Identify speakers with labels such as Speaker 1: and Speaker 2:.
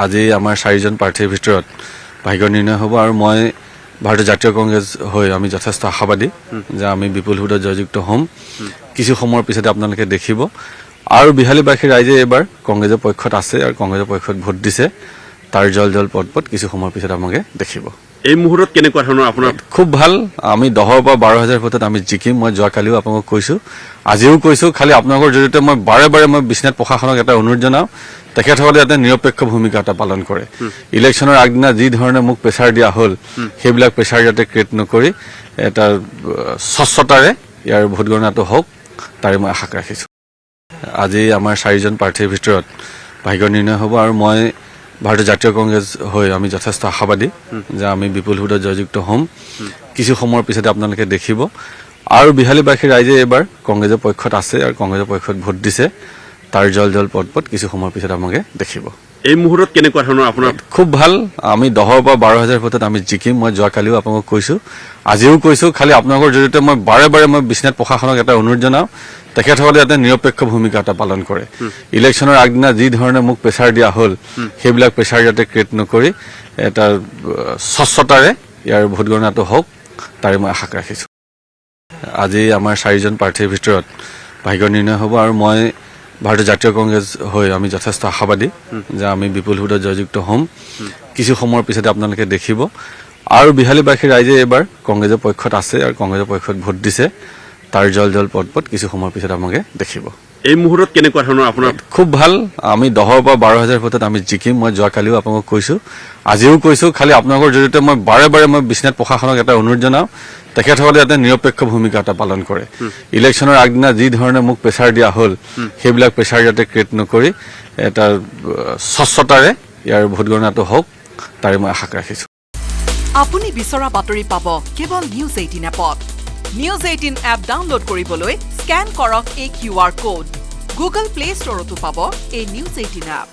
Speaker 1: আজি আমাৰ 4জন প্ৰাৰ্থীৰ ভিতৰত ভাগ্য নিৰ্ণয় হ'ব আৰু মই ভাৰতীয় জাতীয় কংগ্ৰেছ হৈ আমি যথেষ্ট আশাবাদী যে আমি বিপুল ভোটত জয়যুক্ত হ'ম। কিছু সময়ৰ পিছতে আপোনালোকে দেখিব আৰু বিহালীবাসী ৰাইজে এবাৰ কংগ্ৰেছৰ পক্ষত আছে আৰু কংগ্ৰেছৰ পক্ষত ভোট দিছে। তাৰ জল পট কিছু সময়ৰ পিছত আপোনালোকে দেখিব।
Speaker 2: এই মুহূৰ্তত কেনেকুৱা ধৰণৰ আপোনাৰ
Speaker 1: খুব ভাল। আমি 10,000 পৰা 12,000 ভোটত আমি জিকিম। মই যোৱাকালিও আপোনালোকক কৈছো, আজিও কৈছো। খালি আপোনালোকৰ জৰিয়তে মই বাৰে মই বিশ্বনাথ প্ৰশাসনক এটা অনুৰোধ জনাওঁ, তেখেতসকলে যাতে নিৰপেক্ষ ভূমিকা এটা পালন কৰে। ইলেকশ্যনৰ আগদিনা যি ধৰণে মোক প্ৰেছাৰ দিয়া হ'ল, সেইবিলাক প্ৰেছাৰ যাতে ক্ৰিয়েট নকৰি এটা স্বচ্ছতাৰে ইয়াৰ ভোট গণনাটো হওক, তাৰে মই আশা ৰাখিছো। আজি আমাৰ 4জন প্ৰাৰ্থীৰ ভিতৰত ভাগ্য নিৰ্ণয় হ'ব আৰু মই ভাৰতীয় জাতীয় কংগ্ৰেছ হৈ আমি যথেষ্ট আশাবাদী যে আমি বিপুল ভোটত জয়যুক্ত হ'ম। কিছু সময়ৰ পিছতে আপোনালোকে দেখিব আৰু বিহালীবাসী ৰাইজে এবাৰ কংগ্ৰেছৰ পক্ষত আছে আৰু কংগ্ৰেছৰ পক্ষত ভোট দিছে। তাৰ জল পট কিছু সময়ৰ পিছত আপোনালোকে দেখিব।
Speaker 2: এই মুহূৰ্তত কেনেকুৱা ধৰণৰ আপোনাৰ
Speaker 1: খুব ভাল। আমি 10,000 পৰা 12,000 ভোটত আমি জিকিম। মই যোৱাকালিও আপোনালোকক কৈছো, আজিও কৈছো। খালি আপোনালোকৰ জৰিয়তে মই বাৰে মই বিশ্বনাথ প্ৰশাসনক এটা অনুৰোধ জনাওঁ, তেখেতসকলে যাতে নিৰপেক্ষ ভূমিকা এটা পালন কৰে। ইলেকশ্যনৰ আগদিনা যি ধৰণে মোক প্ৰেছাৰ দিয়া হ'ল, সেইবিলাক প্ৰেছাৰ যাতে ক্ৰিয়েট নকৰি এটা স্বচ্ছতাৰে ইয়াৰ ভোট গণনাটো হওক, তাৰে মই আশা ৰাখিছো। আজি আমাৰ 4জন প্ৰাৰ্থীৰ ভিতৰত ভাগ্য নিৰ্ণয় হ'ব আৰু মই ভাৰতীয় জাতীয় কংগ্ৰেছ হৈ আমি যথেষ্ট আশাবাদী যে আমি বিপুল ভোটত জয়যুক্ত হ'ম। কিছু সময়ৰ পিছতে আপোনালোকে দেখিব আৰু বিহালীবাসী ৰাইজে এবাৰ কংগ্ৰেছৰ পক্ষত আছে আৰু কংগ্ৰেছৰ পক্ষত ভোট দিছে। তাৰ জল পট কিছু সময়ৰ পিছত আপোনালোকে দেখিব।
Speaker 2: এই মুহূৰ্তত কেনেকুৱা ধৰণৰ আপোনাৰ
Speaker 1: খুব ভাল। আমি 10,000 পৰা 12,000 ভোটত আমি জিকিম। মই যোৱাকালিও আপোনালোকক কৈছো, আজিও কৈছো। খালি আপোনালোকৰ জৰিয়তে মই বাৰে মই বিশ্বনাথ প্ৰশাসনক এটা অনুৰোধ জনাওঁ, তেখেতসকলে যাতে নিৰপেক্ষ ভূমিকা এটা পালন কৰে। ইলেকশ্যনৰ আগদিনা যি ধৰণে মোক প্ৰেছাৰ দিয়া হ'ল, সেইবিলাক প্ৰেছাৰ যাতে ক্ৰিয়েট নকৰি এটা স্বচ্ছতাৰে ইয়াৰ ভোট গণনাটো হওক, তাৰে মই আশা ৰাখিছো।
Speaker 3: আপুনি বিচৰা বাতৰি পাব কেৱল নিউজ 18 এপত। নিউজ 18 এপ ডাউনলোড কৰিবলৈ স্কেন কৰক এই QR কোড। গুগল প্লে ষ্টৰতো পাব এই নিউজ 18 এপ।